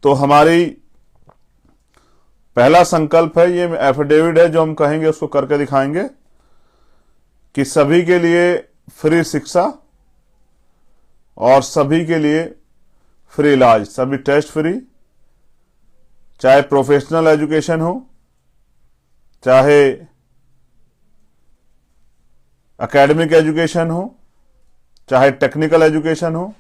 तो हमारी पहला संकल्प है, ये एफिडेविट है जो हम कहेंगे उसको करके दिखाएंगे कि सभी के लिए फ्री शिक्षा और सभी के लिए फ्री इलाज, सभी टेस्ट फ्री, चाहे प्रोफेशनल एजुकेशन हो, चाहे एकेडमिक एजुकेशन हो, चाहे टेक्निकल एजुकेशन हो।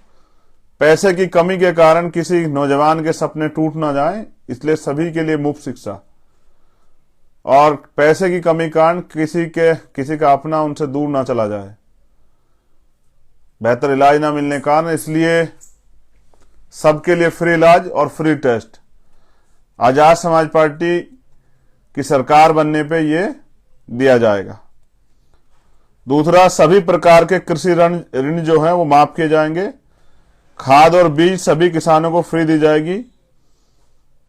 पैसे की कमी के कारण किसी नौजवान के सपने टूट ना जाएं, इसलिए सभी के लिए मुफ्त शिक्षा। और पैसे की कमी के कारण किसी का अपना उनसे दूर ना चला जाए, बेहतर इलाज ना मिलने के कारण, इसलिए सबके लिए फ्री इलाज और free test. Azad Samaj party की सरकार बनने पे ये दिया जाएगा। दूसरा, सभी प्रकार के कृषि ऋण जो है वो माफ किए जाएंगे। खाद और बीज सभी किसानों को फ्री दी जाएगी।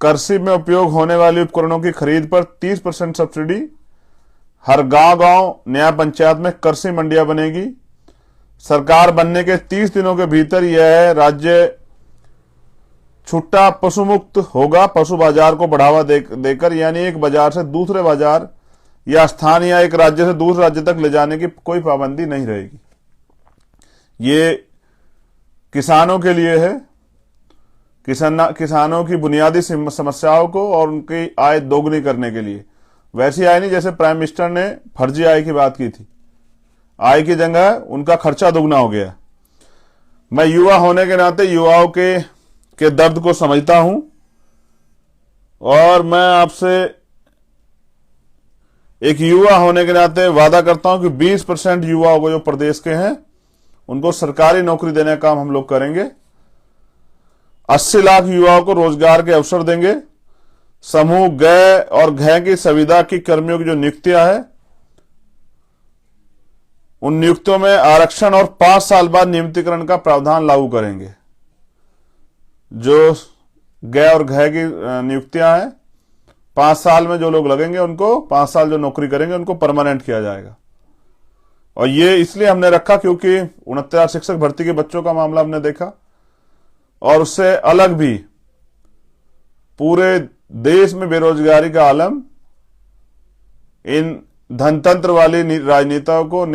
कृषि में उपयोग होने वाले उपकरणों की खरीद पर 30% सब्सिडी। हर गांव नया पंचायत में कृषि मंडियां बनेगी। सरकार बनने के 30 दिनों के भीतर यह राज्य छुट्टा पशु मुक्त होगा। पशु बाजार को बढ़ावा देकर, यानी एक बाजार से दूसरे बाजार या स्थान या एक राज्य से दूसरे राज्य तक ले जाने की कोई पाबंदी नहीं रहेगी। ये किसानों के लिए है, किसानों की बुनियादी समस्याओं को और उनकी आय दोगुनी करने के लिए। वैसी आय नहीं जैसे प्राइम मिनिस्टर ने फर्जी आय की बात की थी। आय की जगह उनका खर्चा दोगुना हो गया। मैं युवा होने के नाते युवाओं के दर्द को समझता हूं और मैं आपसे एक युवा होने के नाते वादा करता हूं कि 20% युवाओं को जो प्रदेश के हैं उनको सरकारी नौकरी देने का काम हम लोग करेंगे। 80 लाख युवाओं को रोजगार के अवसर देंगे। समूह ग और घ की संविदा की कर्मियों की जो नियुक्तियां है, उन नियुक्तियों में आरक्षण और 5 साल बाद नियमितीकरण का प्रावधान लागू करेंगे। जो ग और घ की नियुक्तियां हैं, 5 साल में जो लोग लगेंगे उनको 5 साल जो नौकरी करेंगे उनको परमानेंट किया जाएगा। और ये इसलिए हमने रखा क्योंकि 69 शिक्षक भर्ती के बच्चों का मामला हमने देखा और उससे अलग भी पूरे देश में बेरोजगारी का आलम इन धनतंत्र वाली राजनेताओं को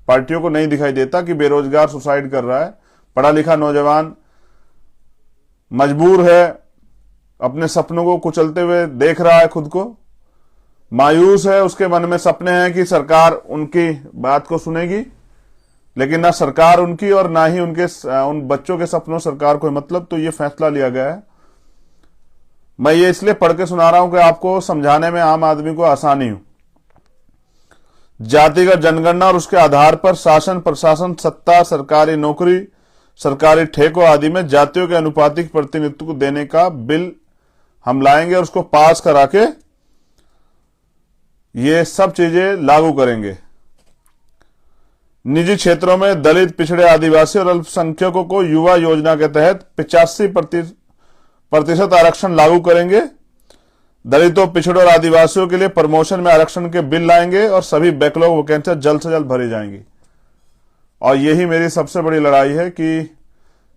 पार्टियों को नहीं दिखाई देता कि बेरोजगार सुसाइड कर रहा है। पढ़ा लिखा नौजवान मजबूर है, अपने सपनों को कुचलते हुए देख रहा है, खुद को मायूस है, उसके मन में सपने हैं कि सरकार उनकी बात को सुनेगी, लेकिन ना सरकार उनकी और ना ही उन बच्चों के सपनों सरकार को मतलब। तो ये फैसला लिया गया है। मैं ये इसलिए पढ़ के सुना रहा हूं कि आपको समझाने में आम आदमी को आसानी हो। जातिगत जनगणना और उसके आधार पर शासन प्रशासन सत्ता, सरकारी नौकरी, सरकारी ठेकों आदि में जातियों के अनुपातिक प्रतिनिधित्व को देने का बिल हम लाएंगे और उसको पास करा के ये सब चीजें लागू करेंगे। निजी क्षेत्रों में दलित, पिछड़े, आदिवासी और अल्पसंख्यकों को युवा योजना के तहत 85% आरक्षण लागू करेंगे। दलितों, पिछड़ों और आदिवासियों के लिए प्रमोशन में आरक्षण के बिल लाएंगे और सभी बैकलॉग वैकेंसी जल्द से जल्द भरी जाएंगी। और यही मेरी सबसे बड़ी लड़ाई है कि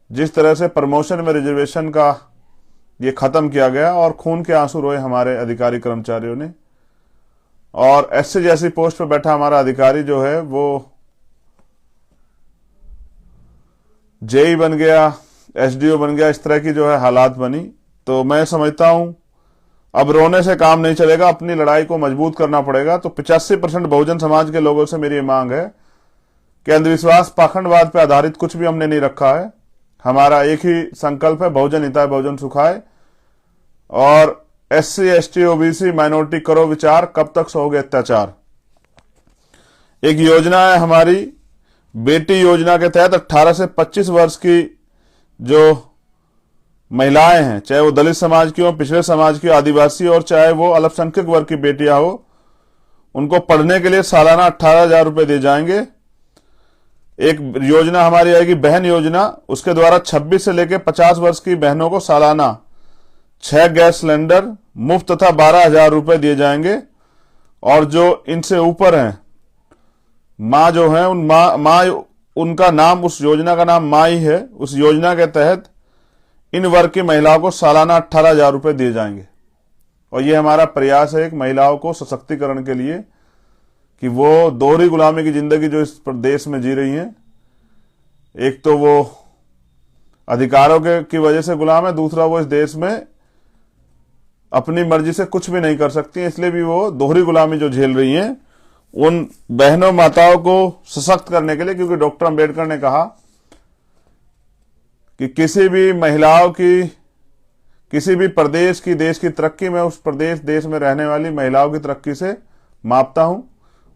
जिस तरह से प्रमोशन में रिजर्वेशन का ये खत्म किया गया और खून के आंसू रोए हमारे अधिकारी कर्मचारियों ने, और एससी जैसी पोस्ट पर बैठा हमारा अधिकारी जो है वो जेई बन गया, एसडीओ बन गया, इस तरह की जो है हालात बनी। तो मैं समझता हूं अब रोने से काम नहीं चलेगा, अपनी लड़ाई को मजबूत करना पड़ेगा। तो 85% बहुजन समाज के लोगों से मेरी मांग है कि अंधविश्वास, पाखंडवाद पर आधारित कुछ भी हमने नहीं रखा है। हमारा एक ही संकल्प है, बहुजन हिताय बहुजन सुखाय। और एससी, एसटी, ओबीसी, माइनॉरिटी करो विचार, कब तक सहोगे अत्याचार। एक योजना है हमारी बेटी योजना के तहत 18 से 25 वर्ष की जो महिलाएं हैं, चाहे वो दलित समाज की हो, पिछड़े समाज की, आदिवासी और चाहे वो अल्पसंख्यक वर्ग की बेटियां हो, उनको पढ़ने के लिए सालाना 18,000 रुपए दिए जाएंगे। एक योजना हमारी आएगी बहन योजना, उसके द्वारा 26 से लेकर 50 वर्ष की बहनों को सालाना 6 गैस सिलेंडर मुफ्त तथा 12,000 रुपए दिए जाएंगे। और जो इनसे ऊपर हैं, माँ जो है, उन माँ उनका नाम, उस योजना का नाम माँ ही है। उस योजना के तहत इन वर्ग की महिलाओं को सालाना 18,000 रुपए दिए जाएंगे। और ये हमारा प्रयास है एक महिलाओं को सशक्तिकरण के लिए कि वो दोहरी गुलामी की जिंदगी जो इस देश में जी रही हैं, एक तो वो अधिकारों की वजह से गुलाम है, दूसरा वो इस देश में अपनी मर्जी से कुछ भी नहीं कर सकती है, इसलिए भी वो दोहरी गुलामी जो झेल रही हैं, उन बहनों माताओं को सशक्त करने के लिए, क्योंकि डॉक्टर अंबेडकर ने कहा कि किसी भी महिलाओं की, किसी भी प्रदेश की, देश की तरक्की में उस प्रदेश देश में रहने वाली महिलाओं की तरक्की से मापता हूं,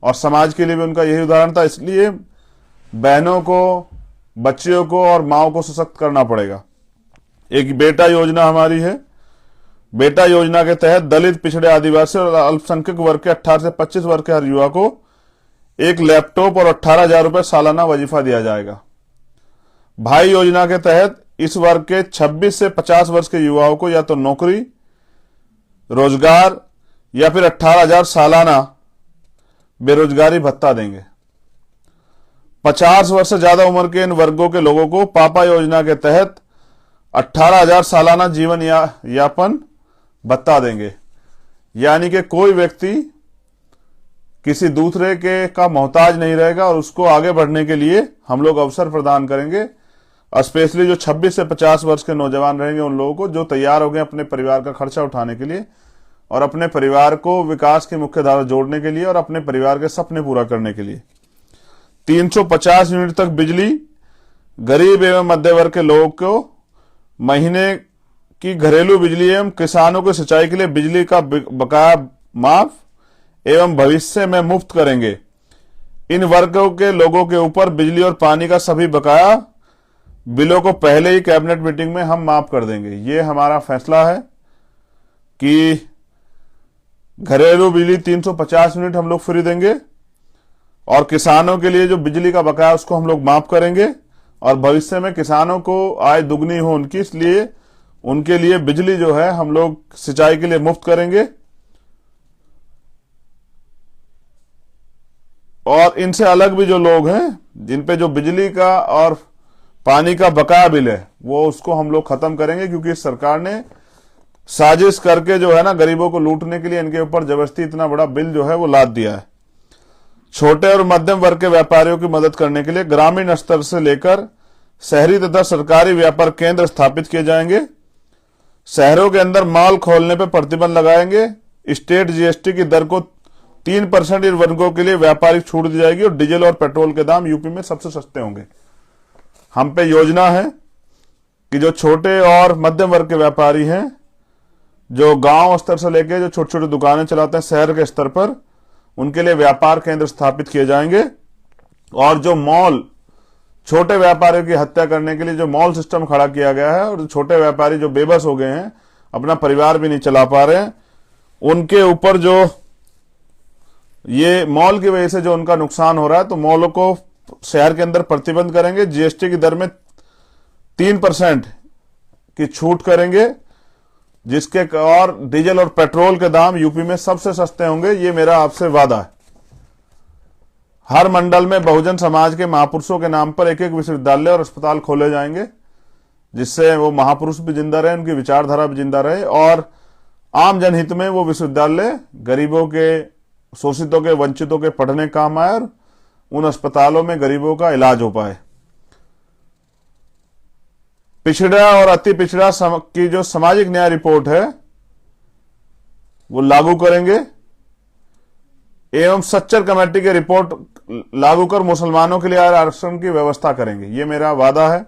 और समाज के लिए भी उनका यही उदाहरण था। इसलिए बहनों को, बच्चियों को और माओ को सशक्त करना पड़ेगा। एक बेटा योजना हमारी है। बेटा योजना के तहत दलित, पिछड़े, आदिवासी और अल्पसंख्यक वर्ग के 18 से 25 वर्ग के हर युवा को एक लैपटॉप और 18,000 रुपए सालाना वजीफा दिया जाएगा। भाई योजना के तहत इस वर्ग के 26 से 50 वर्ष के युवाओं को या तो नौकरी, रोजगार या फिर 18,000 सालाना बेरोजगारी भत्ता देंगे। 50 वर्ष से ज्यादा उम्र के इन वर्गों के लोगों को पापा योजना के तहत 18,000 सालाना जीवन यापन भत्ता देंगे। यानी कि कोई व्यक्ति किसी दूसरे के का मोहताज नहीं रहेगा और उसको आगे बढ़ने के लिए हम लोग अवसर प्रदान करेंगे। स्पेशली जो 26 से 50 वर्ष के नौजवान रहेंगे, उन लोगों को जो तैयार हो गए अपने परिवार का खर्चा उठाने के लिए और अपने परिवार को विकास की मुख्य धारा जोड़ने के लिए और अपने परिवार के सपने पूरा करने के लिए। 350 यूनिट तक बिजली गरीब एवं मध्य वर्ग के लोगों को महीने की घरेलू बिजली एवं किसानों को सिंचाई के लिए बिजली का बकाया माफ एवं भविष्य में मुफ्त करेंगे। इन वर्गों के लोगों के ऊपर बिजली और पानी का सभी बकाया बिलों को पहले ही कैबिनेट मीटिंग में हम माफ कर देंगे। ये हमारा फैसला है कि घरेलू बिजली 350 यूनिट हम लोग फ्री देंगे और किसानों के लिए जो बिजली का बकाया उसको हम लोग माफ करेंगे और भविष्य में किसानों को आय दुगनी हो उनकी, इसलिए उनके लिए बिजली जो है हम लोग सिंचाई के लिए मुफ्त करेंगे। और इनसे अलग भी जो लोग हैं जिन पे जो बिजली का और पानी का बकाया बिल है वो उसको हम लोग खत्म करेंगे, क्योंकि सरकार ने साजिश करके जो है ना गरीबों को लूटने के लिए इनके ऊपर जबरदस्ती इतना बड़ा बिल जो है वो लाद दिया है। छोटे और मध्यम वर्ग के व्यापारियों की मदद करने के लिए ग्रामीण स्तर से लेकर शहरी तथा सरकारी व्यापार केंद्र स्थापित किए जाएंगे। शहरों के अंदर मॉल खोलने पर प्रतिबंध लगाएंगे। स्टेट जीएसटी की दर को 3% इन वर्गों के लिए व्यापारिक छूट दी जाएगी और डीजल और पेट्रोल के दाम यूपी में सबसे सस्ते होंगे। हम पे योजना है कि जो छोटे और मध्यम वर्ग के व्यापारी हैं, जो गांव स्तर से लेकर जो छोटी छोटी दुकानें चलाते हैं शहर के स्तर पर, उनके लिए व्यापार केंद्र स्थापित किए जाएंगे। और जो मॉल, छोटे व्यापारियों की हत्या करने के लिए जो मॉल सिस्टम खड़ा किया गया है और छोटे व्यापारी जो बेबस हो गए हैं, अपना परिवार भी नहीं चला पा रहे हैं, उनके ऊपर जो ये मॉल की वजह से जो उनका नुकसान हो रहा है, तो मॉलों को शहर के अंदर प्रतिबंध करेंगे। जीएसटी की दर में 3% की छूट करेंगे, जिसके और डीजल और पेट्रोल के दाम यूपी में सबसे सस्ते होंगे। ये मेरा आपसे वादा है। हर मंडल में बहुजन समाज के महापुरुषों के नाम पर एक एक विश्वविद्यालय और अस्पताल खोले जाएंगे, जिससे वो महापुरुष भी जिंदा रहे, उनकी विचारधारा भी जिंदा रहे और आम जनहित में वो विश्वविद्यालय गरीबों के, शोषितों के, वंचितों के पढ़ने काम आए और उन अस्पतालों में गरीबों का इलाज हो पाए। पिछड़ा और अति पिछड़ा की जो सामाजिक न्याय रिपोर्ट है वो लागू करेंगे एवं सच्चर कमेटी की रिपोर्ट लागू कर मुसलमानों के लिए आरक्षण की व्यवस्था करेंगे। ये मेरा वादा है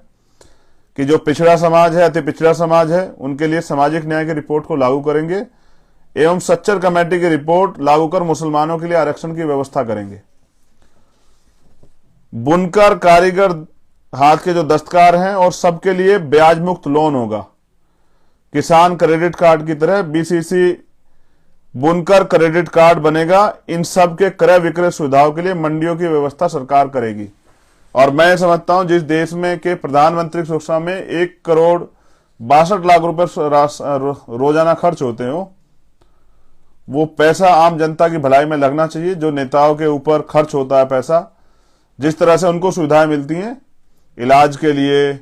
कि जो पिछड़ा समाज है, अति पिछड़ा समाज है, उनके लिए सामाजिक न्याय की रिपोर्ट को लागू करेंगे एवं सच्चर कमेटी की रिपोर्ट लागू कर मुसलमानों के लिए आरक्षण की व्यवस्था करेंगे। बुनकर, कारीगर, हाथ के जो दस्तकार हैं और सबके लिए ब्याज मुक्त लोन होगा। किसान क्रेडिट कार्ड की तरह बीसीसी बुनकर क्रेडिट कार्ड बनेगा। इन सब के क्रय विक्रय सुविधाओं के लिए मंडियों की व्यवस्था सरकार करेगी। और मैं समझता हूं जिस देश में के प्रधानमंत्री सुरक्षा में 1,62,00,000 रुपए रोजाना खर्च होते हो, वो पैसा आम जनता की भलाई में लगना चाहिए। जो नेताओं के ऊपर खर्च होता है पैसा, जिस तरह से उनको सुविधाएं मिलती हैं इलाज के लिए,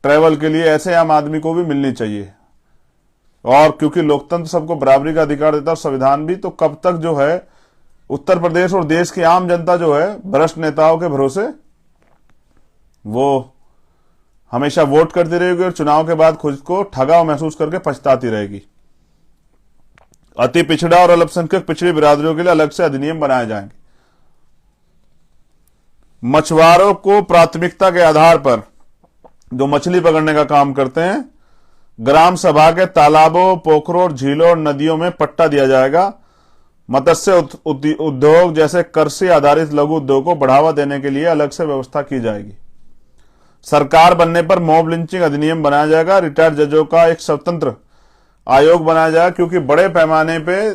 ट्रेवल के लिए ऐसे आम आदमी को भी मिलनी चाहिए। और क्योंकि लोकतंत्र सबको बराबरी का अधिकार देता है, संविधान भी, तो कब तक जो है उत्तर प्रदेश और देश की आम जनता जो है भ्रष्ट नेताओं के भरोसे वो हमेशा वोट करती रहेगी और चुनाव के बाद खुद को ठगा महसूस करके पछताती रहेगी। अति पिछड़ा और अल्पसंख्यक पिछड़ी बिरादरियों के लिए अलग से अधिनियम बनाए जाएंगे। मछुआरों को प्राथमिकता के आधार पर जो मछली पकड़ने का काम करते हैं, ग्राम सभा के तालाबों, पोखरों और झीलों और नदियों में पट्टा दिया जाएगा। मत्स्य उद्योग जैसे कृषि आधारित लघु उद्योग को बढ़ावा देने के लिए अलग से व्यवस्था की जाएगी। सरकार बनने पर मॉब लिंचिंग अधिनियम बनाया जाएगा। रिटायर्ड जजों का एक स्वतंत्र आयोग बनाया जाएगा, क्योंकि बड़े पैमाने पे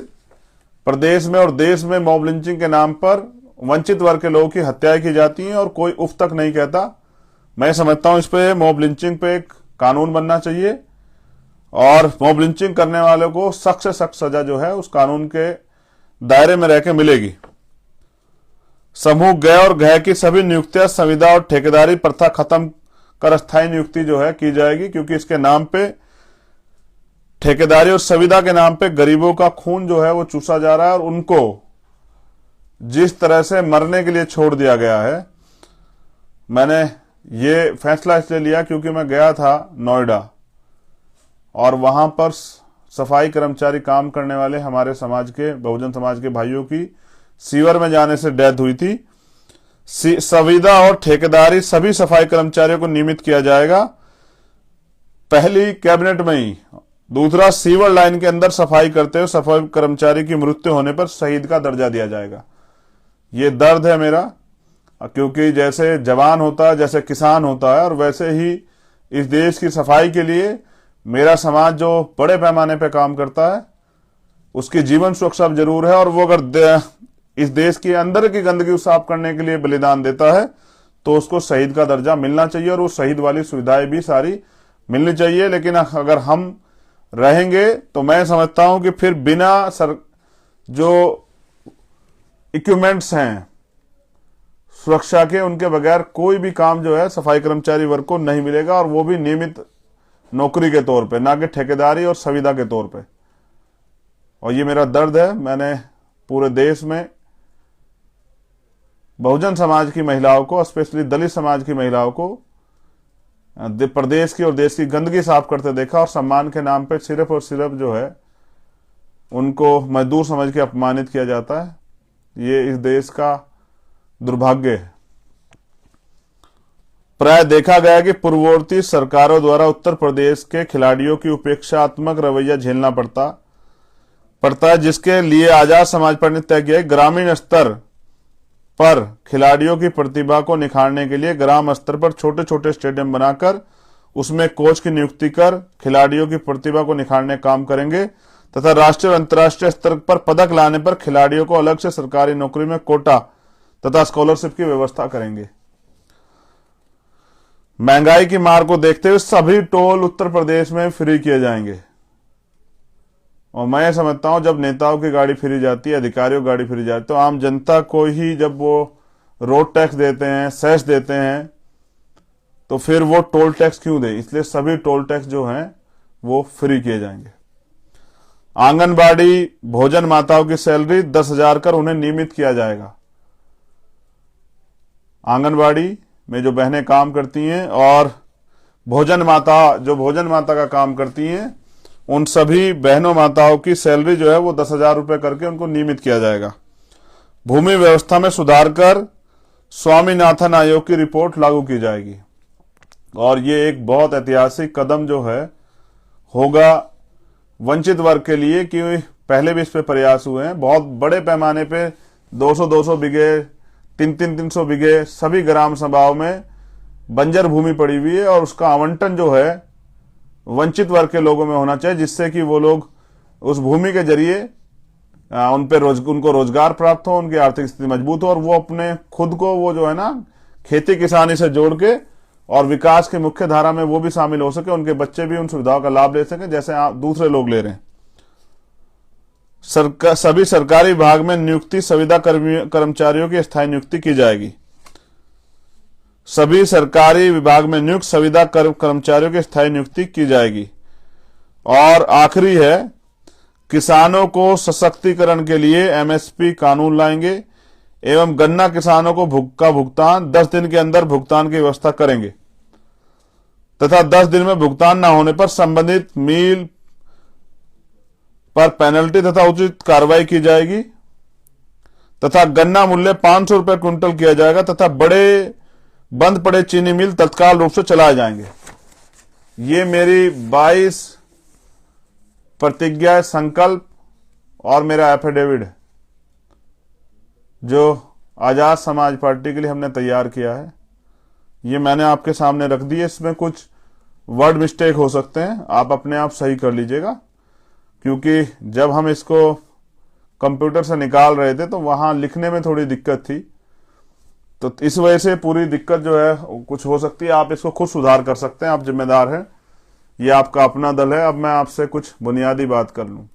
प्रदेश में और देश में मॉब लिंचिंग के नाम पर वंचित वर्ग के लोगों की हत्याएं की जाती हैं और कोई उफ तक नहीं कहता। मैं समझता हूं इस पे मॉब लिंचिंग पे एक कानून बनना चाहिए और मॉब लिंचिंग करने वालों को सख्त से सख्त सजा जो है उस कानून के दायरे में रहकर मिलेगी। समूह ग और घ की सभी नियुक्तियां संविदा और ठेकेदारी प्रथा खत्म कर अस्थायी नियुक्ति जो है की जाएगी, क्योंकि इसके नाम पे ठेकेदारी और संविदा के नाम पे गरीबों का खून जो है वो चूसा जा रहा है और उनको जिस तरह से मरने के लिए छोड़ दिया गया है। मैंने ये फैसला इसलिए लिया क्योंकि मैं गया था नोएडा और वहां पर सफाई कर्मचारी काम करने वाले हमारे समाज के, बहुजन समाज के भाइयों की सीवर में जाने से डेथ हुई थी। संविदा और ठेकेदारी सभी सफाई कर्मचारियों को नियमित किया जाएगा, पहली कैबिनेट में ही। दूसरा, सीवर लाइन के अंदर सफाई करते हुए सफाई कर्मचारी की मृत्यु होने पर शहीद का दर्जा दिया जाएगा। ये दर्द है मेरा, क्योंकि जैसे जवान होता है, जैसे किसान होता है, और वैसे ही इस देश की सफाई के लिए मेरा समाज जो बड़े पैमाने पे काम करता है उसकी जीवन सुरक्षा जरूर है। और वो अगर इस देश के अंदर की गंदगी साफ करने के लिए बलिदान देता है तो उसको शहीद का दर्जा मिलना चाहिए और वो शहीद वाली सुविधाएं भी सारी मिलनी चाहिए। लेकिन अगर हम रहेंगे तो मैं समझता हूं कि फिर बिना जो इक्विपमेंट्स हैं सुरक्षा के, उनके बगैर कोई भी काम जो है सफाई कर्मचारी वर्ग को नहीं मिलेगा, और वो भी नियमित नौकरी के तौर पे, ना कि ठेकेदारी और संविदा के तौर पे। और ये मेरा दर्द है। मैंने पूरे देश में बहुजन समाज की महिलाओं को, स्पेशली दलित समाज की महिलाओं को प्रदेश की और देश की गंदगी साफ करते देखा, और सम्मान के नाम पे सिर्फ और सिर्फ जो है उनको मजदूर समझ के अपमानित किया जाता है। ये इस देश का दुर्भाग्य है। प्राय देखा गया कि पूर्ववर्ती सरकारों द्वारा उत्तर प्रदेश के खिलाड़ियों की उपेक्षात्मक रवैया झेलना पड़ता है, जिसके लिए आजाद समाज पार्टी ने तय किया ग्रामीण स्तर पर खिलाड़ियों की प्रतिभा को निखारने के लिए ग्राम स्तर पर छोटे छोटे स्टेडियम बनाकर उसमें कोच की नियुक्ति कर खिलाड़ियों की प्रतिभा को निखारने का काम करेंगे, तथा राष्ट्रीय और अंतर्राष्ट्रीय स्तर पर पदक लाने पर खिलाड़ियों को अलग से सरकारी नौकरी में कोटा तथा स्कॉलरशिप की व्यवस्था करेंगे। महंगाई की मार को देखते हुए सभी टोल उत्तर प्रदेश में फ्री किए जाएंगे। और मैं समझता हूं जब नेताओं की गाड़ी फ्री जाती है, अधिकारियों की गाड़ी फ्री जाती है, तो आम जनता को ही जब वो रोड टैक्स देते हैं, सेस देते हैं, तो फिर वो टोल टैक्स क्यों दे। इसलिए सभी टोल टैक्स जो हैं वो फ्री किए जाएंगे। आंगनबाड़ी भोजन माताओं की सैलरी 10,000 कर उन्हें नियमित किया जाएगा। आंगनबाड़ी में जो बहनें काम करती हैं और भोजन माता का काम करती हैं, उन सभी बहनों माताओं की सैलरी जो है वो 10,000 रुपए करके उनको नियमित किया जाएगा। भूमि व्यवस्था में सुधार कर स्वामीनाथन आयोग की रिपोर्ट लागू की जाएगी। और ये एक बहुत ऐतिहासिक कदम जो है होगा वंचित वर्ग के लिए, कि पहले भी इस पे प्रयास हुए हैं। बहुत बड़े पैमाने पे 200-200 बिघे, 300 बिघे सभी ग्राम सभाओं में बंजर भूमि पड़ी हुई है, और उसका आवंटन जो है वंचित वर्ग के लोगों में होना चाहिए, जिससे कि वो लोग उस भूमि के जरिए उनको रोजगार प्राप्त हो, उनकी आर्थिक स्थिति मजबूत हो, और वो अपने खुद को वो जो है ना खेती किसानी से जोड़ के और विकास की मुख्य धारा में वो भी शामिल हो सके, उनके बच्चे भी उन सुविधाओं का लाभ ले सके जैसे दूसरे लोग ले रहे हैं। सभी सरकारी विभाग में नियुक्ति संविदा कर्मचारियों की स्थायी नियुक्ति की जाएगी। सभी सरकारी विभाग में नियुक्त संविदा कर्मचारियों की स्थायी नियुक्ति की जाएगी। और आखिरी है, किसानों को सशक्तिकरण के लिए एमएसपी कानून लाएंगे एवं गन्ना किसानों को भुगतान 10 दिन के अंदर भुगतान की व्यवस्था करेंगे तथा 10 दिन में भुगतान न होने पर संबंधित मिल पर पेनल्टी तथा उचित कार्रवाई की जाएगी तथा गन्ना मूल्य 500 रुपए क्विंटल किया जाएगा तथा बड़े बंद पड़े चीनी मिल तत्काल रूप से चलाए जाएंगे। ये मेरी 22 प्रतिज्ञा, संकल्प और मेरा एफिडेविट है जो आजाद समाज पार्टी के लिए हमने तैयार किया है। ये मैंने आपके सामने रख दिए। इसमें कुछ वर्ड मिस्टेक हो सकते हैं, आप अपने आप सही कर लीजिएगा, क्योंकि जब हम इसको कंप्यूटर से निकाल रहे थे तो वहां लिखने में थोड़ी दिक्कत थी, तो इस वजह से पूरी दिक्कत जो है कुछ हो सकती है। आप इसको खुद सुधार कर सकते हैं, आप जिम्मेदार हैं, ये आपका अपना दल है। अब मैं आपसे कुछ बुनियादी बात कर लूं।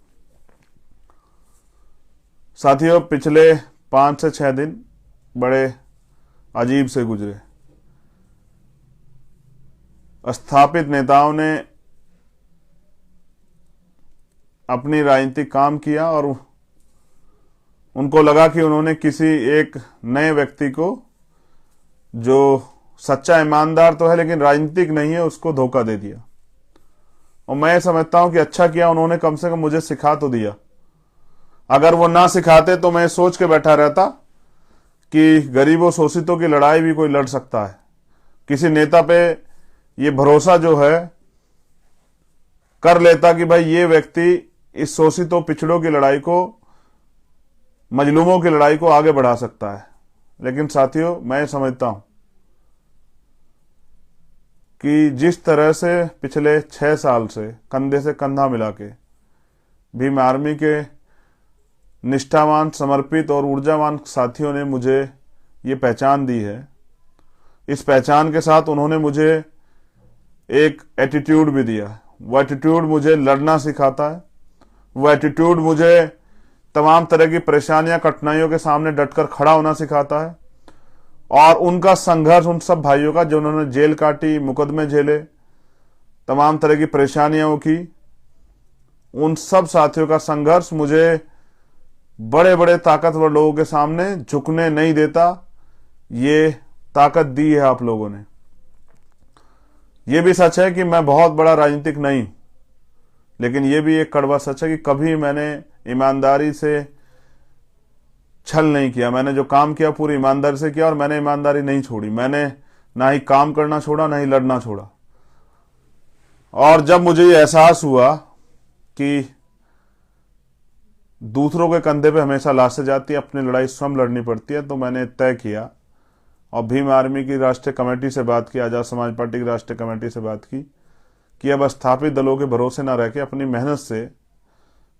साथियों, पिछले 5 से 6 दिन बड़े अजीब से गुजरे। स्थापित नेताओं ने अपनी राजनीतिक काम किया और उनको लगा कि उन्होंने किसी एक नए व्यक्ति को, जो सच्चा ईमानदार तो है लेकिन राजनीतिक नहीं है, उसको धोखा दे दिया। और मैं समझता हूं कि अच्छा किया उन्होंने, कम से कम मुझे सिखा तो दिया। अगर वो ना सिखाते तो मैं सोच के बैठा रहता कि गरीबों शोषितों की लड़ाई भी कोई लड़ सकता है। किसी नेता पे ये भरोसा जो है कर लेता कि भाई ये व्यक्ति इस शोषितों पिछड़ों की लड़ाई को, मजलूमों की लड़ाई को आगे बढ़ा सकता है। लेकिन साथियों, मैं समझता हूं कि जिस तरह से पिछले 6 साल से कंधे से कंधा मिला के भीम आर्मी के निष्ठावान, समर्पित और ऊर्जावान साथियों ने मुझे ये पहचान दी है, इस पहचान के साथ उन्होंने मुझे एक एटीट्यूड भी दिया। वो एटीट्यूड मुझे लड़ना सिखाता है, वो एटीट्यूड मुझे तमाम तरह की परेशानियां, कठिनाइयों के सामने डटकर खड़ा होना सिखाता है। और उनका संघर्ष, उन सब भाइयों का जो उन्होंने जेल काटी, मुकदमे झेले, तमाम तरह की परेशानियां की, उन सब साथियों का संघर्ष मुझे बड़े बड़े ताकतवर लोगों के सामने झुकने नहीं देता। ये ताकत दी है आप लोगों ने। यह भी सच है कि मैं बहुत बड़ा राजनीतिक नहीं हूं, लेकिन यह भी एक कड़वा सच है कि कभी मैंने ईमानदारी से छल नहीं किया। मैंने जो काम किया पूरी ईमानदारी से किया और मैंने ईमानदारी नहीं छोड़ी। मैंने ना ही काम करना छोड़ा, ना ही लड़ना छोड़ा। और जब मुझे ये एहसास हुआ कि दूसरों के कंधे पे हमेशा लाशें जाती है, अपनी लड़ाई स्वयं लड़नी पड़ती है, तो मैंने तय किया और भीम आर्मी की राष्ट्रीय कमेटी से बात की, आजाद समाज पार्टी की राष्ट्रीय कमेटी से बात की कि अब स्थापित दलों के भरोसे ना रह के अपनी मेहनत से,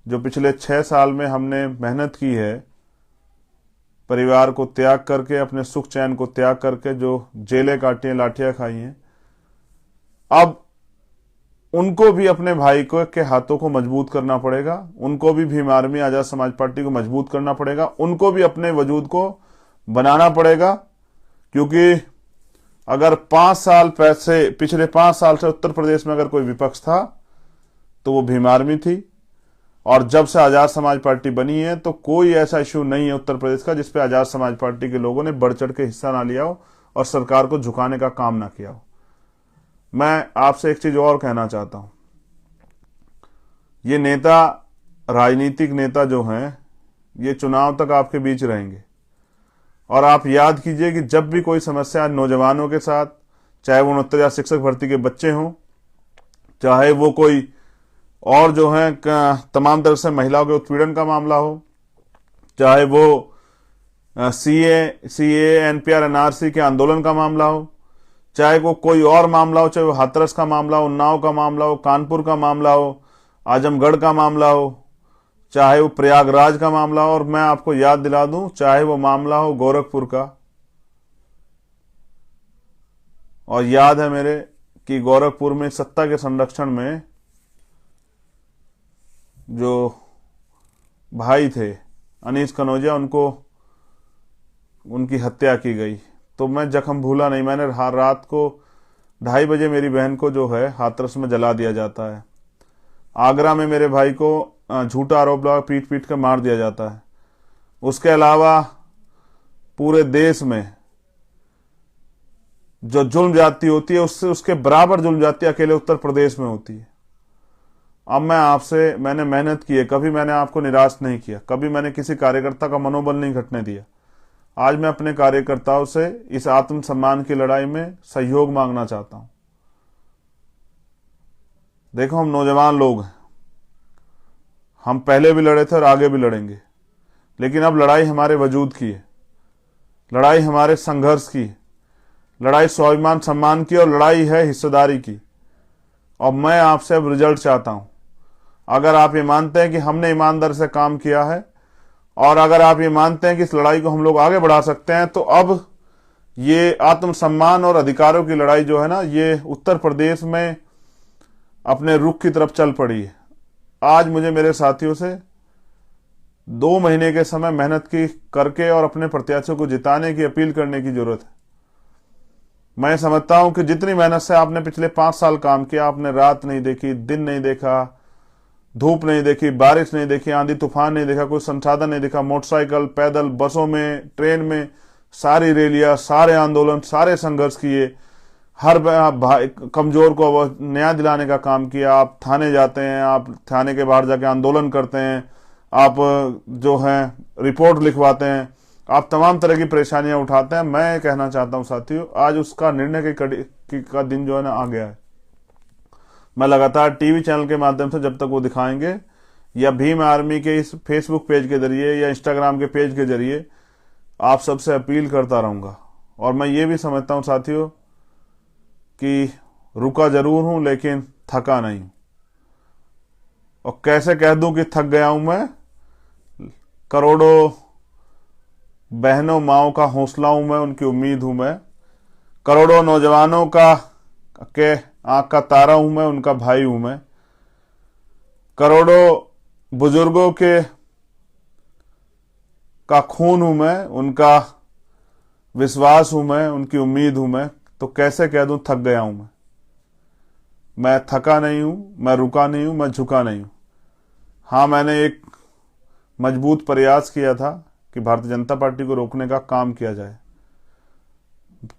जो पिछले 6 साल में हमने मेहनत की है, परिवार को त्याग करके, अपने सुख चैन को त्याग करके जो जेलें काटी हैं, लाठियां खाई हैं, अब उनको भी अपने भाई को के हाथों को मजबूत करना पड़ेगा। उनको भी भीम आर्मी, आजाद समाज पार्टी को मजबूत करना पड़ेगा। उनको भी अपने वजूद को बनाना पड़ेगा, क्योंकि अगर 5 साल पिछले 5 साल से उत्तर प्रदेश में अगर कोई विपक्ष था तो वो भीम आर्मी थी। और जब से आजाद समाज पार्टी बनी है तो कोई ऐसा इश्यू नहीं है उत्तर प्रदेश का जिसपे आजाद समाज पार्टी के लोगों ने बढ़ चढ़ के हिस्सा ना लिया हो और सरकार को झुकाने का काम ना किया हो। मैं आपसे एक चीज और कहना चाहता हूं, ये नेता, राजनीतिक नेता जो हैं, ये चुनाव तक आपके बीच रहेंगे। और आप याद कीजिए कि जब भी कोई समस्या नौजवानों के साथ, चाहे वो 69 शिक्षक भर्ती के बच्चे हों, चाहे वो कोई और जो है तमाम तरह से महिलाओं के उत्पीड़न का मामला हो, चाहे वो सीए एनपीआर एनआरसी के आंदोलन का मामला हो, चाहे वो कोई और मामला हो, चाहे वो हाथरस का मामला हो, उन्नाव का मामला हो, कानपुर का मामला हो, आजमगढ़ का मामला हो, चाहे वो प्रयागराज का मामला हो, और मैं आपको याद दिला दूं, चाहे वो मामला हो गोरखपुर का। और याद है मेरे कि गोरखपुर में सत्ता के संरक्षण में जो भाई थे अनीस कनौजिया, उनकी हत्या की गई। तो मैं जख्म भूला नहीं। मैंने रात को 2:30 बजे मेरी बहन को जो है हाथरस में जला दिया जाता है। आगरा में मेरे भाई को झूठा आरोप लगा पीट पीट कर मार दिया जाता है। उसके अलावा पूरे देश में जो जुल्म जाती होती है उससे उसके बराबर जुल्म जाती अकेले उत्तर प्रदेश में होती है। अब मैंने मेहनत की है, कभी मैंने आपको निराश नहीं किया, कभी मैंने किसी कार्यकर्ता का मनोबल नहीं घटने दिया। आज मैं अपने कार्यकर्ताओं से इस आत्मसम्मान की लड़ाई में सहयोग मांगना चाहता हूं। देखो, हम नौजवान लोग हैं, हम पहले भी लड़े थे और आगे भी लड़ेंगे, लेकिन अब लड़ाई हमारे वजूद की है, लड़ाई हमारे संघर्ष की है, लड़ाई स्वाभिमान सम्मान की और लड़ाई है हिस्सेदारी की। और मैं आपसे अब रिजल्ट चाहता हूं। अगर आप ये मानते हैं कि हमने ईमानदारी से काम किया है और अगर आप ये मानते हैं कि इस लड़ाई को हम लोग आगे बढ़ा सकते हैं, तो अब ये आत्मसम्मान और अधिकारों की लड़ाई जो है ना, ये उत्तर प्रदेश में अपने रुख की तरफ चल पड़ी है। आज मुझे मेरे साथियों से 2 महीने के समय मेहनत की करके और अपने प्रत्याशियों को जिताने की अपील करने की जरूरत है। मैं समझता हूं कि जितनी मेहनत से आपने पिछले 5 साल काम किया, आपने रात नहीं देखी, दिन नहीं देखा, धूप नहीं देखी, बारिश नहीं देखी, आंधी तूफान नहीं देखा, कोई संसाधन नहीं देखा, मोटरसाइकिल, पैदल, बसों में, ट्रेन में, सारी रैलियां, सारे आंदोलन, सारे संघर्ष किए, हर कमजोर को न्याय दिलाने का काम किया। आप थाने जाते हैं, आप थाने के बाहर जाके आंदोलन करते हैं, आप जो है रिपोर्ट लिखवाते हैं, आप तमाम तरह की परेशानियां उठाते हैं। मैं कहना चाहता हूं साथियों, आज उसका निर्णय का दिन जो है ना आ गया है। मैं लगातार टीवी चैनल के माध्यम से जब तक वो दिखाएंगे या भीम आर्मी के इस फेसबुक पेज के जरिए या इंस्टाग्राम के पेज के जरिए आप सबसे अपील करता रहूंगा। और मैं ये भी समझता हूं साथियों कि रुका जरूर हूं लेकिन थका नहीं। और कैसे कह दूं कि थक गया हूं मैं? करोड़ों बहनों माओं का हौसला हूं मैं, उनकी उम्मीद हूं मैं। करोड़ों नौजवानों के आंख का तारा हूं मैं, उनका भाई हूं मैं। करोड़ों बुजुर्गों का खून हूं मैं, उनका विश्वास हूं मैं, उनकी उम्मीद हूं मैं। तो कैसे कह दूं थक गया हूं मैं थका नहीं हूं, मैं रुका नहीं हूं, मैं झुका नहीं हूं। हाँ, मैंने एक मजबूत प्रयास किया था कि भारतीय जनता पार्टी को रोकने का काम किया जाए।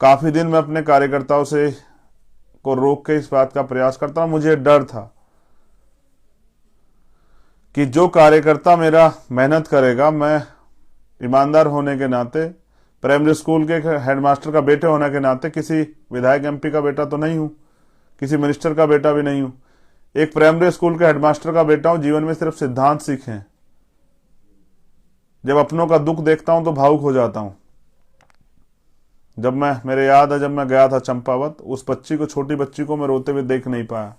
काफी दिन मैं अपने कार्यकर्ताओं से को रोक के इस बात का प्रयास करता हूं। मुझे डर था कि जो कार्यकर्ता मेरा मेहनत करेगा, मैं ईमानदार होने के नाते, प्राइमरी स्कूल के हेडमास्टर का बेटे होने के नाते, किसी विधायक एमपी का बेटा तो नहीं हूं, किसी मिनिस्टर का बेटा भी नहीं हूं, एक प्राइमरी स्कूल के हेडमास्टर का बेटा हूं। जीवन में सिर्फ सिद्धांत सीखे हैं। जब अपनों का दुख देखता हूं तो भावुक हो जाता हूं। मेरे याद है जब मैं गया था चंपावत, उस बच्ची को, छोटी बच्ची को मैं रोते हुए देख नहीं पाया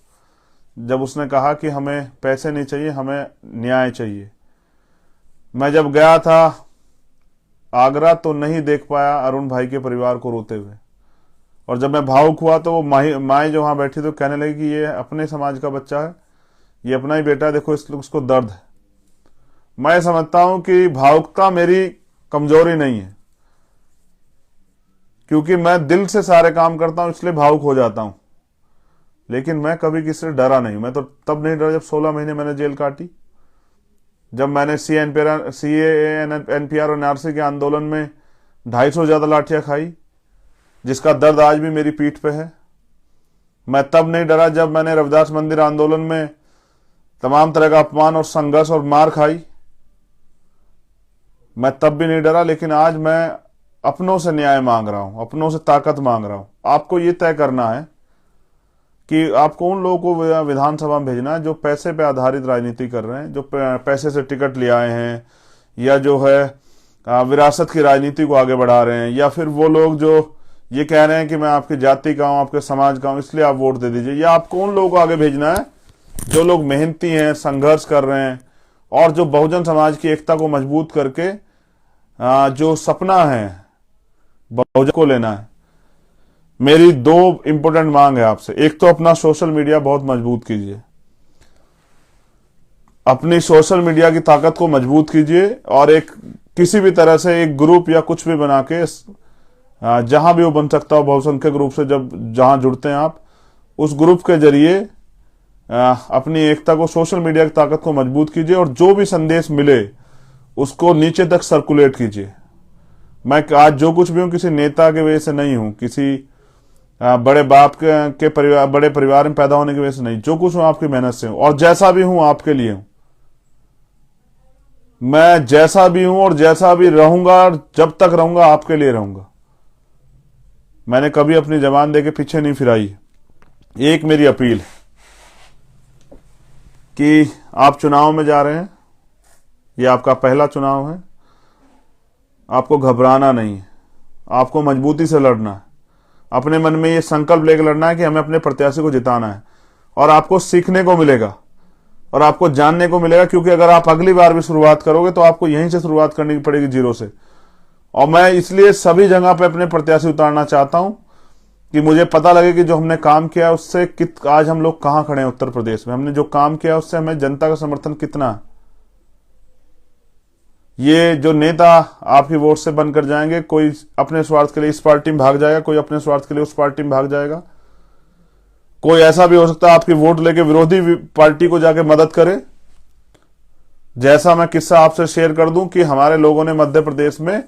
जब उसने कहा कि हमें पैसे नहीं चाहिए, हमें न्याय चाहिए। मैं जब गया था आगरा तो नहीं देख पाया अरुण भाई के परिवार को रोते हुए। और जब मैं भावुक हुआ तो वो माए जो वहां बैठी तो कहने लगी कि ये अपने समाज का बच्चा है, ये अपना ही बेटा है, देखो उसको दर्द है। मैं समझता हूं कि भावुकता मेरी कमजोरी नहीं है, क्योंकि मैं दिल से सारे काम करता हूं, इसलिए भावुक हो जाता हूं। लेकिन मैं कभी किसी से डरा नहीं। मैं तो तब नहीं डरा जब 16 महीने मैंने जेल काटी, जब मैंने एनपीआर और एनआरसी के आंदोलन में 250 ज्यादा लाठियां खाई, जिसका दर्द आज भी मेरी पीठ पे है। मैं तब नहीं डरा जब मैंने रविदास मंदिर आंदोलन में तमाम तरह का अपमान और संघर्ष और मार खाई, मैं तब भी नहीं डरा। लेकिन आज मैं अपनों से न्याय मांग रहा हूं, अपनों से ताकत मांग रहा हूं। आपको ये तय करना है कि आपको उन लोगों को विधानसभा में भेजना है जो पैसे पे आधारित राजनीति कर रहे हैं, जो पैसे से टिकट ले आए हैं, या जो है विरासत की राजनीति को आगे बढ़ा रहे हैं, या फिर वो लोग जो ये कह रहे हैं कि मैं आपकी जाति का हूं, आपके समाज का हूं, इसलिए आप वोट दे दीजिए। या आपको उन लोगों को आगे भेजना है जो लोग मेहनती हैं, संघर्ष कर रहे हैं, और जो बहुजन समाज की एकता को मजबूत करके जो सपना है बहुजन को लेना है। मेरी 2 इंपॉर्टेंट मांग है आपसे। एक तो अपना सोशल मीडिया बहुत मजबूत कीजिए, अपनी सोशल मीडिया की ताकत को मजबूत कीजिए, और एक किसी भी तरह से एक ग्रुप या कुछ भी बना के जहां भी वो बन सकता हो बहुसंख्यक रूप से जहां जुड़ते हैं आप, उस ग्रुप के जरिए अपनी एकता को, सोशल मीडिया की ताकत को मजबूत कीजिए और जो भी संदेश मिले उसको नीचे तक सर्कुलेट कीजिए। मैं आज जो कुछ भी हूं किसी नेता के वजह से नहीं हूं, किसी बड़े बाप के परिवार, बड़े परिवार में पैदा होने की वजह से नहीं। जो कुछ हूं आपकी मेहनत से हूं और जैसा भी हूं आपके लिए हूं। मैं जैसा भी हूं और जैसा भी रहूंगा और जब तक रहूंगा आपके लिए रहूंगा। मैंने कभी अपनी जबान देके पीछे नहीं फिराई। एक मेरी अपील है कि आप चुनाव में जा रहे हैं, ये आपका पहला चुनाव है, आपको घबराना नहीं है, आपको मजबूती से लड़ना है। अपने मन में ये संकल्प लेकर लड़ना है कि हमें अपने प्रत्याशी को जिताना है। और आपको सीखने को मिलेगा और आपको जानने को मिलेगा, क्योंकि अगर आप अगली बार भी शुरुआत करोगे तो आपको यहीं से शुरुआत करनी पड़ेगी, जीरो से। और मैं इसलिए सभी जगह पे अपने प्रत्याशी उतारना चाहता हूं कि मुझे पता लगे कि जो हमने काम किया उससे आज हम लोग कहां खड़े हैं उत्तर प्रदेश में। हमने जो काम किया उससे हमें जनता का समर्थन कितना है। ये जो नेता आपकी वोट से बनकर जाएंगे, कोई अपने स्वार्थ के लिए इस पार्टी में भाग जाएगा, कोई अपने स्वार्थ के लिए उस पार्टी में भाग जाएगा, कोई ऐसा भी हो सकता है आपकी वोट लेके विरोधी पार्टी को जाके मदद करे। जैसा मैं किस्सा आपसे शेयर कर दूं कि हमारे लोगों ने मध्य प्रदेश में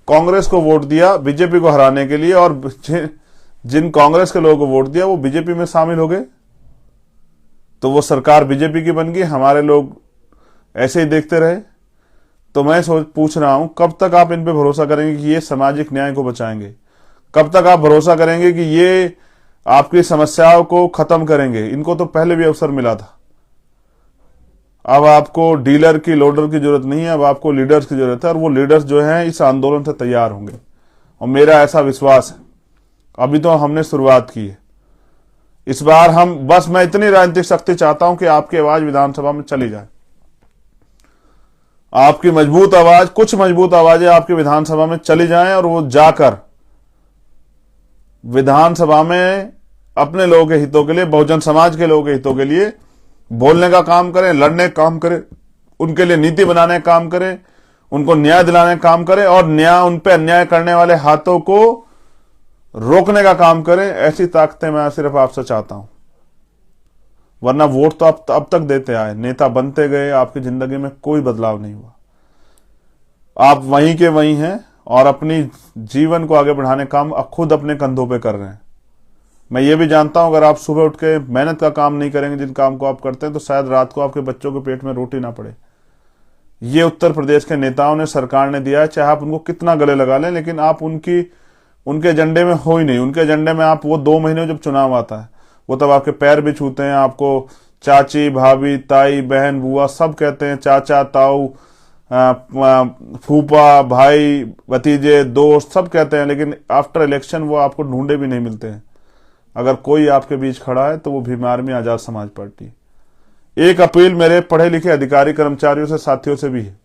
कांग्रेस को वोट दिया बीजेपी को हराने के लिए, और जिन कांग्रेस के लोगों को वोट दिया वो बीजेपी में शामिल हो गए, तो वो सरकार बीजेपी की बन गई। हमारे लोग ऐसे ही देखते रहे। तो मैं पूछ रहा हूं, कब तक आप इन पे भरोसा करेंगे कि ये सामाजिक न्याय को बचाएंगे? कब तक आप भरोसा करेंगे कि ये आपकी समस्याओं को खत्म करेंगे? इनको तो पहले भी अवसर मिला था। अब आपको डीलर की, लोडर की जरूरत नहीं है, अब आपको लीडर्स की जरूरत है, और वो लीडर्स जो हैं इस आंदोलन से तैयार होंगे। और मेरा ऐसा विश्वास है, अभी तो हमने शुरुआत की है। इस बार मैं इतनी राजनीतिक शक्ति चाहता हूं कि आपकी आवाज विधानसभा में चली जाए। आपकी मजबूत आवाज, कुछ मजबूत आवाजें आपकी विधानसभा में चली जाएं और वो जाकर विधानसभा में अपने लोगों के हितों के लिए, बहुजन समाज के लोगों के हितों के लिए बोलने का काम करें, लड़ने का काम करें, उनके लिए नीति बनाने का काम करें, उनको न्याय दिलाने का काम करें और उन पे अन्याय करने वाले हाथों को रोकने का काम करें। ऐसी ताकतें मैं सिर्फ आपसे चाहता हूं। वरना वोट तो आप अब तक देते आए, नेता बनते गए, आपकी जिंदगी में कोई बदलाव नहीं हुआ। आप वहीं के वहीं हैं और अपनी जीवन को आगे बढ़ाने का काम खुद अपने कंधों पे कर रहे हैं। मैं ये भी जानता हूं, अगर आप सुबह उठ के मेहनत का काम नहीं करेंगे, जिन काम को आप करते हैं, तो शायद रात को आपके बच्चों के पेट में रोटी ना पड़े। ये उत्तर प्रदेश के नेताओं ने, सरकार ने दिया है। चाहे आप उनको कितना गले लगा लें, लेकिन आप उनके एजेंडे में हो ही नहीं। उनके एजेंडे में आप, वो 2 महीने जब चुनाव आता है, वो तब आपके पैर भी छूते हैं, आपको चाची, भाभी, ताई, बहन, बुआ सब कहते हैं, चाचा, ताऊ, फूफा, भाई, भतीजे, दोस्त सब कहते हैं, लेकिन आफ्टर इलेक्शन वो आपको ढूंढे भी नहीं मिलते हैं। अगर कोई आपके बीच खड़ा है तो वो भीम आर्मी, आजाद समाज पार्टी। एक अपील मेरे पढ़े लिखे अधिकारी, कर्मचारियों से, साथियों से भी है।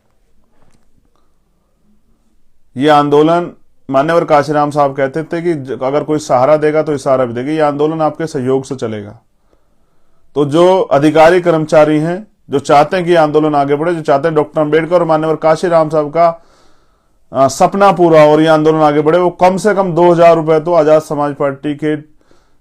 ये आंदोलन, मान्यवर काशीराम साहब कहते थे कि अगर कोई सहारा देगा तो इशारा भी देगा। ये आंदोलन आपके सहयोग से चलेगा। तो जो अधिकारी कर्मचारी हैं, जो चाहते हैं कि आंदोलन आगे बढ़े, जो चाहते हैं डॉक्टर अंबेडकर और मान्यवर काशीराम साहब का सपना पूरा और ये आंदोलन आगे बढ़े, वो कम से कम 2000 रुपए तो आजाद समाज पार्टी के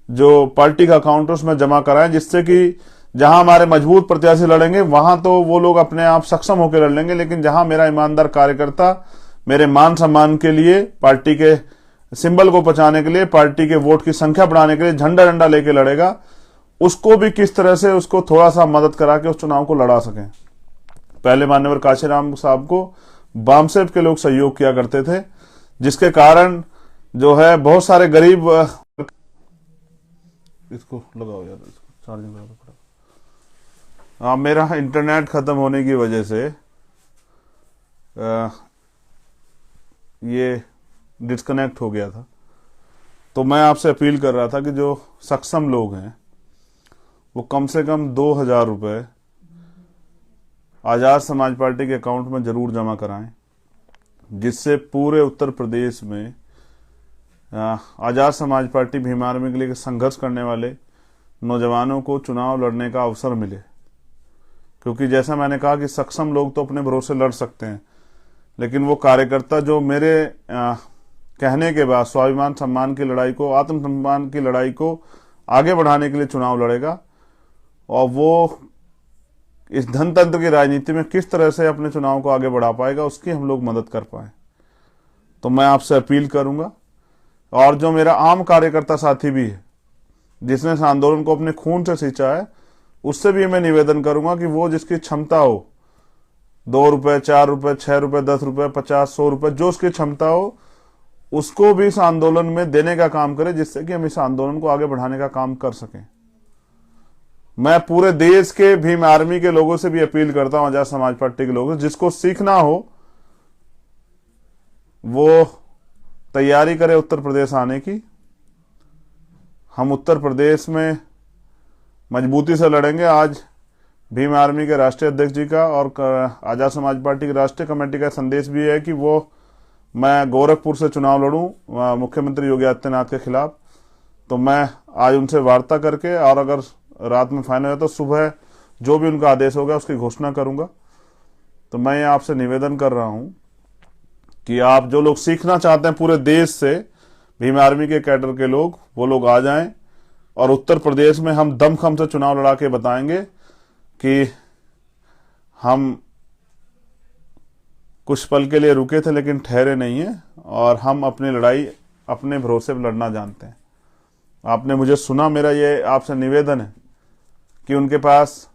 जो पार्टी का अकाउंट है उसमें जमा कराएं, जिससे कि जहां हमारे मजबूत प्रत्याशी लड़ेंगे वहां तो वो लोग अपने आप सक्षम होकर लड़ लेंगे, लेकिन जहां मेरा ईमानदार कार्यकर्ता मेरे मान सम्मान के लिए, पार्टी के सिंबल को बचाने के लिए, पार्टी के वोट की संख्या बढ़ाने के लिए झंडा डंडा लेके लड़ेगा, उसको भी किस तरह से उसको थोड़ा सा मदद करा के उस चुनाव को लड़ा सकें। पहले मान्यवर काशीराम साहब को बामसेफ के लोग सहयोग किया करते थे, जिसके कारण जो है बहुत सारे गरीब, इसको लगाओ यार, इसको चार्जिंग लगा पड़ा। हाँ, मेरा इंटरनेट खत्म होने की वजह से ये डिस्कनेक्ट हो गया था। तो मैं आपसे अपील कर रहा था कि जो सक्षम लोग हैं वो कम से कम 2000 रुपए आजाद समाज पार्टी के अकाउंट में जरूर जमा कराएं, जिससे पूरे उत्तर प्रदेश में आजाद समाज पार्टी, भीम आर्मी के लिए संघर्ष करने वाले नौजवानों को चुनाव लड़ने का अवसर मिले। क्योंकि जैसा मैंने कहा कि सक्षम लोग तो अपने भरोसे लड़ सकते हैं, लेकिन वो कार्यकर्ता जो मेरे कहने के बाद स्वाभिमान सम्मान की लड़ाई को, आत्मसम्मान की लड़ाई को आगे बढ़ाने के लिए चुनाव लड़ेगा, और वो इस धनतंत्र की राजनीति में किस तरह से अपने चुनाव को आगे बढ़ा पाएगा, उसकी हम लोग मदद कर पाए। तो मैं आपसे अपील करूंगा, और जो मेरा आम कार्यकर्ता साथी भी है जिसने इस आंदोलन को अपने खून से सींचा है, उससे भी मैं निवेदन करूंगा कि वो जिसकी क्षमता हो, 2 रुपए, 4 रुपए, 6 रुपए, 10 रुपए, 50, 100 रुपए, जो उसकी क्षमता हो, उसको भी इस आंदोलन में देने का काम करे, जिससे कि हम इस आंदोलन को आगे बढ़ाने का काम कर सकें। मैं पूरे देश के भीम आर्मी के लोगों से भी अपील करता हूं, आजाद समाज पार्टी के लोगों से, जिसको सीखना हो वो तैयारी करे उत्तर प्रदेश आने की। हम उत्तर प्रदेश में मजबूती से लड़ेंगे। आज भीम आर्मी के राष्ट्रीय अध्यक्ष जी का और आजाद समाज पार्टी की राष्ट्रीय कमेटी का संदेश भी है कि वो मैं गोरखपुर से चुनाव लड़ूं मुख्यमंत्री योगी आदित्यनाथ के खिलाफ। तो मैं आज उनसे वार्ता करके, और अगर रात में फाइनल है तो सुबह जो भी उनका आदेश होगा उसकी घोषणा करूंगा। तो मैं आपसे निवेदन कर रहा हूं कि आप जो लोग सीखना चाहते हैं पूरे देश से, भीम आर्मी के कैडर के लोग, वो लोग आ जाएं, और उत्तर प्रदेश में हम दमखम से चुनाव लड़ा के बताएंगे कि हम कुछ पल के लिए रुके थे लेकिन ठहरे नहीं हैं, और हम अपनी लड़ाई अपने भरोसे पर लड़ना जानते हैं। आपने मुझे सुना, मेरा ये आपसे निवेदन है कि उनके पास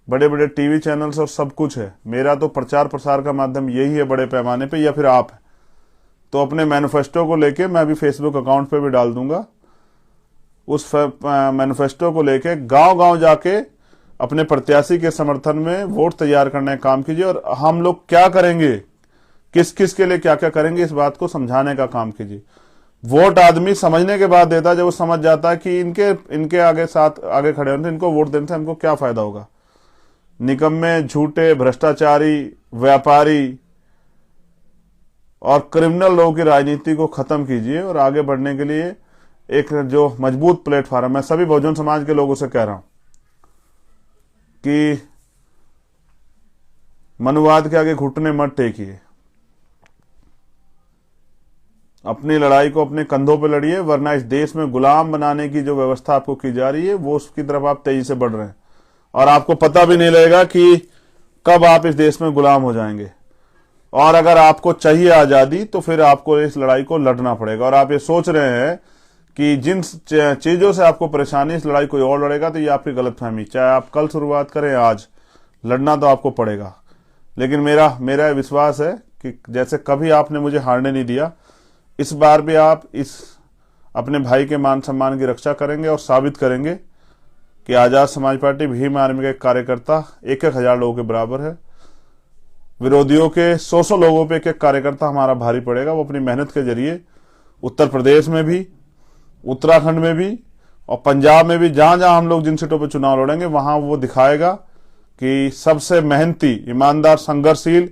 बड़े बड़े टीवी चैनल्स और सब कुछ है, मेरा तो प्रचार प्रसार का माध्यम यही है बड़े पैमाने पे, या फिर आप है। तो अपने मैनिफेस्टो को लेके, मैं अभी फेसबुक अकाउंट पे भी डाल दूंगा, उस मैनिफेस्टो को लेके गांव गांव जाके अपने प्रत्याशी के समर्थन में वोट तैयार करने का काम कीजिए, और हम लोग क्या करेंगे, किस किस के लिए क्या क्या करेंगे, इस बात को समझाने का काम कीजिए। वोट आदमी समझने के बाद देता है, जब वो समझ जाता है कि इनके आगे खड़े होने से, इनको वोट देने से हमको क्या फायदा होगा। निकम्मे, झूठे, भ्रष्टाचारी, व्यापारी और क्रिमिनल लोगों की राजनीति को खत्म कीजिए, और आगे बढ़ने के लिए एक जो मजबूत प्लेटफॉर्म, मैं सभी बहुजन समाज के लोगों से कह रहा हूं कि मनुवाद के आगे घुटने मत टेकिए, अपनी लड़ाई को अपने कंधों पर लड़िए, वरना इस देश में गुलाम बनाने की जो व्यवस्था आपको की जा रही है, वो उसकी तरफ आप तेजी से बढ़ रहे हैं, और आपको पता भी नहीं लगेगा कि कब आप इस देश में गुलाम हो जाएंगे। और अगर आपको चाहिए आजादी, तो फिर आपको इस लड़ाई को लड़ना पड़ेगा। और आप ये सोच रहे हैं कि जिन चीजों से आपको परेशानी, इस लड़ाई कोई और लड़ेगा, तो ये आपकी गलतफहमी। चाहे आप कल शुरुआत करें, आज लड़ना तो आपको पड़ेगा। लेकिन मेरा विश्वास है कि जैसे कभी आपने मुझे हारने नहीं दिया, इस बार भी आप इस अपने भाई के मान सम्मान की रक्षा करेंगे, और साबित करेंगे कि आजाद समाज पार्टी भीम आर्मी के कार्यकर्ता 1,000 लोगों के बराबर है। विरोधियों के 100 लोगों पे एक कार्यकर्ता हमारा भारी पड़ेगा। वो अपनी मेहनत के जरिए उत्तर प्रदेश में भी, उत्तराखंड में भी और पंजाब में भी, जहां जहां हम लोग जिन सीटों पर चुनाव लड़ेंगे, वहां वो दिखाएगा कि सबसे मेहनती, ईमानदार, संघर्षशील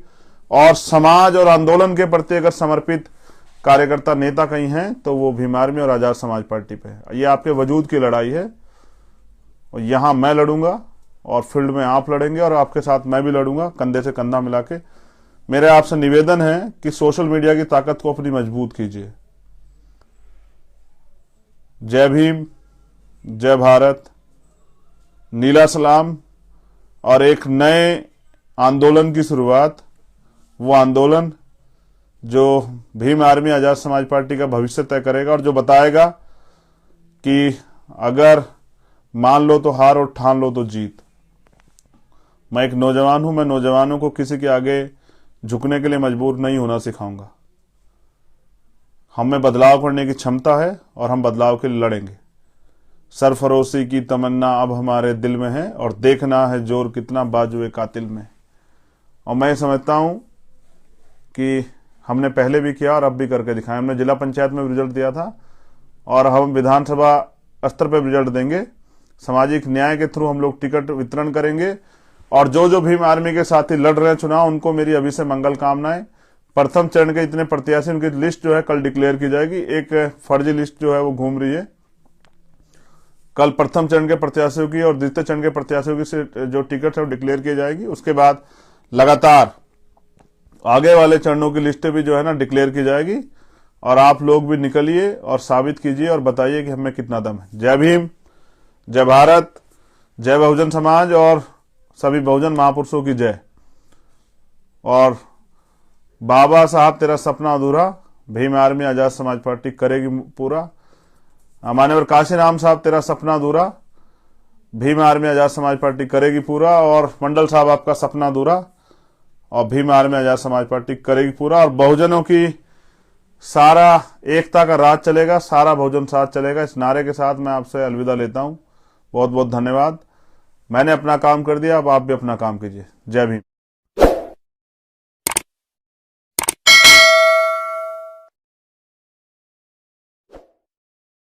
और समाज और आंदोलन के प्रति अगर समर्पित कार्यकर्ता नेता कहीं हैं तो वो भीम आर्मी और आजाद समाज पार्टी पे है। ये आपके वजूद की लड़ाई है, और यहां मैं लड़ूंगा, और फील्ड में आप लड़ेंगे, और आपके साथ मैं भी लड़ूंगा, कंधे से कंधा मिला के। मेरा आपसे निवेदन है कि सोशल मीडिया की ताकत को अपनी मजबूत कीजिए। जय भीम, जय भारत, नीला सलाम, और एक नए आंदोलन की शुरुआत, वो आंदोलन जो भीम आर्मी आजाद समाज पार्टी का भविष्य तय करेगा, और जो बताएगा कि अगर मान लो तो हार और ठान लो तो जीत। मैं एक नौजवान हूं, मैं नौजवानों को किसी के आगे झुकने के लिए मजबूर नहीं होना सिखाऊंगा। हमें बदलाव करने की क्षमता है, और हम बदलाव के लिए लड़ेंगे। सरफरोशी की तमन्ना अब हमारे दिल में है, और देखना है जोर कितना बाजुए कातिल में। और मैं समझता हूं कि हमने पहले भी किया और अब भी करके दिखाया। हमने जिला पंचायत में रिजल्ट दिया था, और हम विधानसभा स्तर पर रिजल्ट देंगे। सामाजिक न्याय के थ्रू हम लोग टिकट वितरण करेंगे, और जो भीम आर्मी के साथी लड़ रहे हैं चुनाव, उनको मेरी अभी से मंगल कामनाएं। प्रथम चरण के इतने प्रत्याशी, उनकी लिस्ट जो है कल डिक्लेयर की जाएगी। एक फर्जी लिस्ट जो है वो घूम रही है। कल प्रथम चरण के प्रत्याशियों की और द्वितीय चरण के प्रत्याशियों की जो टिकट है वो डिक्लेयर की जाएगी। उसके बाद लगातार आगे वाले चरणों की लिस्टें भी जो है ना डिक्लेयर की जाएगी, और आप लोग भी निकलिए और साबित कीजिए और बताइए कि हमें कितना दम है। जय भीम, जय भारत, जय बहुजन समाज और सभी बहुजन महापुरुषों की जय। और बाबा साहब तेरा सपना अधूरा, भीम आर्मी आजाद समाज पार्टी करेगी पूरा। मान्यवर काशीराम साहब तेरा सपना अधूरा, भीम आर्मी आजाद समाज पार्टी करेगी पूरा। और मंडल साहब आपका सपना अधूरा और भीम आर्मी आजाद समाज पार्टी करेगी पूरा। और बहुजनों की सारा एकता का राज चलेगा, सारा बहुजन साथ चलेगा। इस नारे के साथ मैं आपसे अलविदा लेता हूं। बहुत बहुत धन्यवाद। मैंने अपना काम कर दिया, अब आप भी अपना काम कीजिए। जय भीम।